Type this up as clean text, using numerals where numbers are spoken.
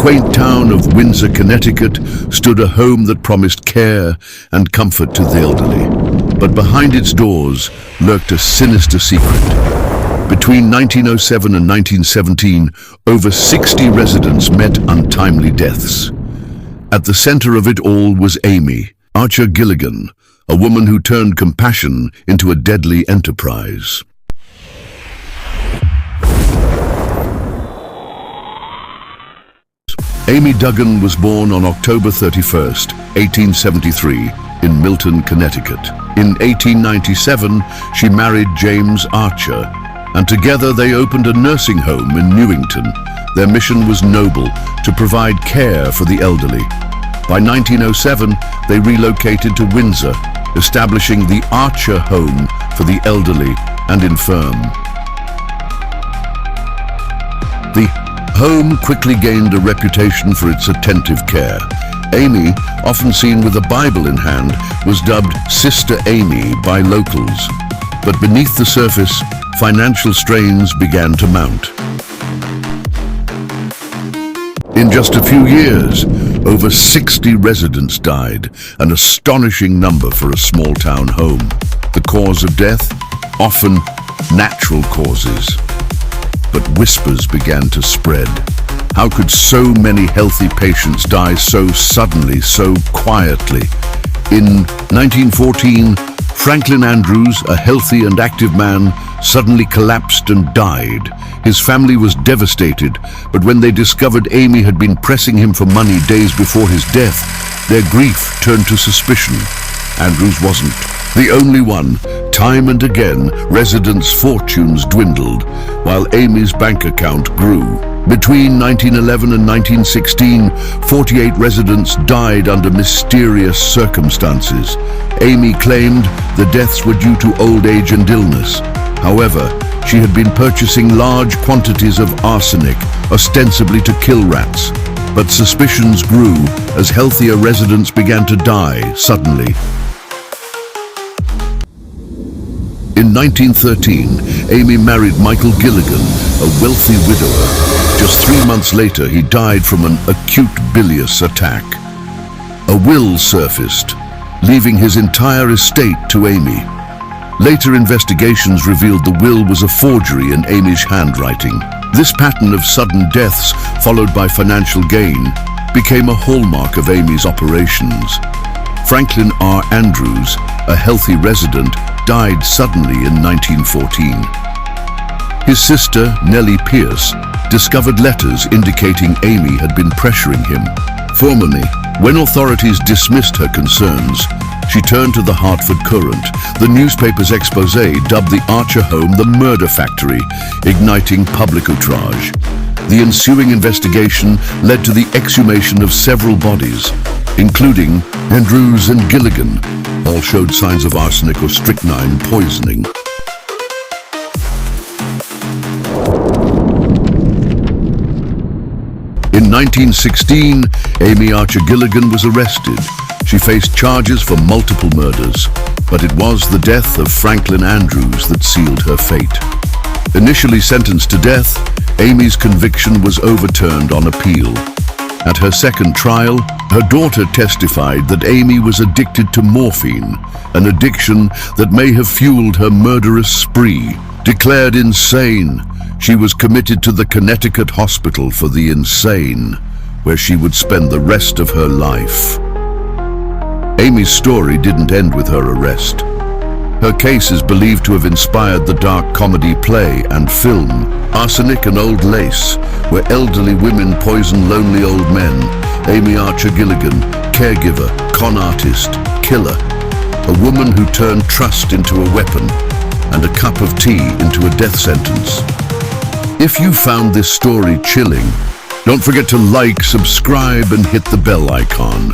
quaint town of Windsor, Connecticut, stood a home that promised care and comfort to the elderly. But behind its doors lurked a sinister secret. Between 1907 and 1917, over 60 residents met untimely deaths. At the center of it all was Amy Archer Gilligan, a woman who turned compassion into a deadly enterprise. Amy Duggan was born on October 31st, 1873, in Milton, Connecticut. In 1897, she married James Archer, and together they opened a nursing home in Newington. Their mission was noble, to provide care for the elderly. By 1907, they relocated to Windsor, establishing the Archer Home for the elderly and infirm. The home quickly gained a reputation for its attentive care. Amy, often seen with a Bible in hand, was dubbed Sister Amy by locals. But beneath the surface, financial strains began to mount. In just a few years, over 60 residents died, an astonishing number for a small-town home. The cause of death? Often natural causes. But whispers began to spread. How could so many healthy patients die so suddenly, so quietly? In 1914, Franklin Andrews, a healthy and active man, suddenly collapsed and died. His family was devastated, but when they discovered Amy had been pressing him for money days before his death, their grief turned to suspicion. Andrews wasn't the only one. Time and again, residents' fortunes dwindled, while Amy's bank account grew. Between 1911 and 1916, 48 residents died under mysterious circumstances. Amy claimed the deaths were due to old age and illness. However, she had been purchasing large quantities of arsenic, ostensibly to kill rats. But suspicions grew as healthier residents began to die suddenly. In 1913, Amy married Michael Gilligan, a wealthy widower. Just 3 months later, he died from an acute bilious attack. A will surfaced, leaving his entire estate to Amy. Later investigations revealed the will was a forgery in Amy's handwriting. This pattern of sudden deaths, followed by financial gain, became a hallmark of Amy's operations. Franklin R. Andrews, a healthy resident, died suddenly in 1914. His sister, Nellie Pierce, discovered letters indicating Amy had been pressuring him. Formerly, when authorities dismissed her concerns, she turned to the Hartford Courant. The newspaper's expose dubbed the Archer home the murder factory, igniting public outrage. The ensuing investigation led to the exhumation of several bodies, including Andrews and Gilligan. All showed signs of arsenic or strychnine poisoning. In 1916, Amy Archer Gilligan was arrested. She faced charges for multiple murders, but it was the death of Franklin Andrews that sealed her fate. Initially sentenced to death, Amy's conviction was overturned on appeal. At her second trial, her daughter testified that Amy was addicted to morphine, an addiction that may have fueled her murderous spree. Declared insane, she was committed to the Connecticut Hospital for the Insane, where she would spend the rest of her life. Amy's story didn't end with her arrest. Her case is believed to have inspired the dark comedy play and film Arsenic and Old Lace, where elderly women poison lonely old men. Amy Archer Gilligan, caregiver, con artist, killer. A woman who turned trust into a weapon and a cup of tea into a death sentence. If you found this story chilling, don't forget to like, subscribe, and hit the bell icon.